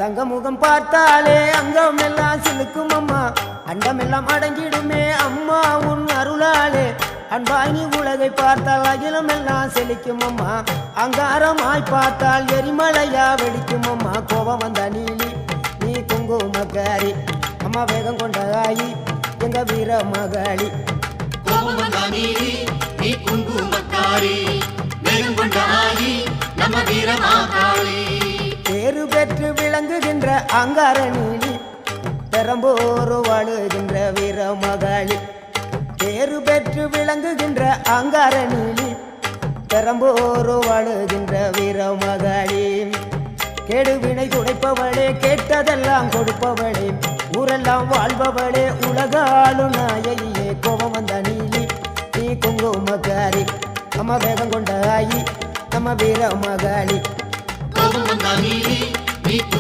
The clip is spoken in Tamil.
தங்க முகம் பார்த்தாலே அங்கம் எல்லாம் சிலுக்கும் அம்மா, அண்டமெல்லாம் அடங்கிடுமே அம்மா உன் அருளாலே. அன்பாங்கி உலகை பார்த்தால் அகிலம் எல்லாம் செழிக்கும் அம்மா, அங்காரமாய் பார்த்தால் எரிமலையா வெடிக்கும் அம்மா. கோபம் வந்த நீலி நீ குங்குமக்காரி அம்மா, வேகம் கொண்ட ஆயி எங்க வீர மகாளி. கோபம் வந்த நீலி நீ குங்குமக்காரி, வேகம் கொண்ட ஆயி நம்ம வீர மகாளி. பேரு பெற்று விளங்குகின்ற அங்கார நீலி, பெரம்போரு வாழுகின்ற வீர மகாளி. பேரு பெற்று விளங்குகின்ற அங்கார நீலி, பெரம்போரு வாழுகின்ற வீர மகாளி. கேடுவினை துடைப்பவளே, கேட்டதெல்லாம் கொடுப்பவளே, ஊரெல்லாம் வாழ்பவளே, உலகாளும் நாயகியே. கோபம் வந்த நீலி நீ குங்குமக்காரி அம்மா, வேகம் கொண்ட ஆயி நம்ம வீர மகாளி. கோபம் வந்த நீலி நீ